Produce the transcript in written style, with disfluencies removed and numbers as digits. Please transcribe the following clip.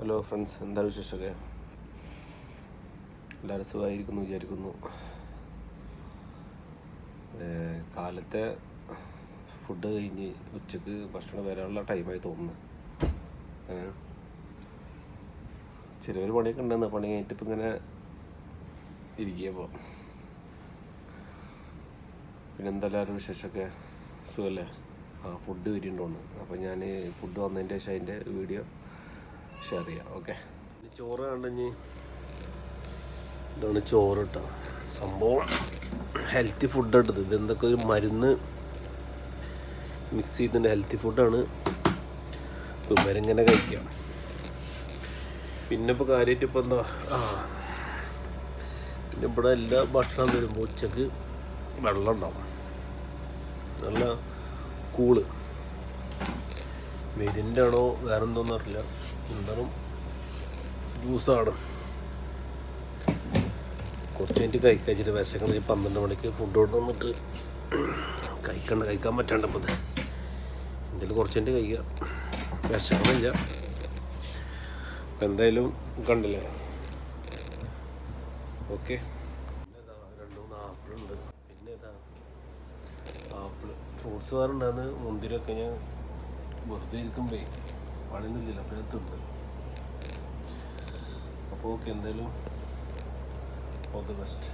Hello friends, എന്താണ് വിശേഷമൊക്കെ? എല്ലാവരും സുഖമായിരിക്കുന്നു വിചാരിക്കുന്നു. കാലത്തെ ഫുഡ് കഴിഞ്ഞ് ഉച്ചക്ക് ഭക്ഷണം വരാനുള്ള ടൈമായി തോന്നുന്നു. ചെറിയൊരു പണിയൊക്കെ ഉണ്ടെന്ന് പണി കഴിഞ്ഞിട്ട് ഇപ്പം ഇങ്ങനെ ഇരിക്കുക. പിന്നെ എന്തെല്ലാവരും വിശേഷമൊക്കെ സുഖമല്ലേ? ഫുഡ് വരുന്നുണ്ടോന്ന്. അപ്പോൾ ഞാൻ ഫുഡ് വന്നതിൻ്റെ ശേഷം അതിൻ്റെ വീഡിയോ ഷെയർ ചെയ്യാം. ഓക്കെ, ചോറ് കണ്ടെങ്കിൽ ഇതാണ് ചോറ് കേട്ടോ. സംഭവം ഹെൽത്തി ഫുഡ് ഇട്ടത്. ഇതെന്തൊക്കെ ഒരു മരുന്ന് മിക്സ് ചെയ്തിട്ടുണ്ട്. ഹെൽത്തി ഫുഡാണ്. ഇവരിങ്ങനെ കഴിക്കാം. പിന്നെ ഇപ്പോൾ കാര്യമായിട്ട് ഇപ്പോൾ എന്താ പിന്നെ ഇവിടെ എല്ലാ ഭക്ഷണം വരുമ്പോൾ ഉച്ചക്ക് വെള്ളം ഉണ്ടാവും, നല്ല കൂള്. മെരിൻ്റെ ആണോ വേറെ എന്തോന്നും അറിയില്ല, എന്തായാലും ജ്യൂസാണ്. കുറച്ച് കഴിഞ്ഞിട്ട് കഴിച്ചിട്ട് വിശങ്ങൾ 12 മണിക്ക് ഫുഡ് കൊണ്ട് വന്നിട്ട് കഴിക്കാൻ പറ്റാണ്ടപ്പോൾ എന്തെങ്കിലും കുറച്ച് കഴിഞ്ഞിട്ട് കഴിക്കുക. വിശങ്ങളില്ല. അപ്പം എന്തായാലും കണ്ടില്ലേ. ഓക്കെ, പിന്നെ 2-3 ആപ്പിളുണ്ട്. പിന്നെ ആപ്പിൾ ഫ്രൂട്ട്സ് വേറെ ഉണ്ടാകുന്ന മുന്തിരിയൊക്കെ ഞാൻ വെറുതെ ഇരിക്കുമ്പോൾ പണിയൊന്നുമില്ല, അപ്പോൾ ഞാൻ തിന്ന്. അപ്പോൾ ഓക്കെ, എന്തായാലും ഓൾ ദി ബെസ്റ്റ്.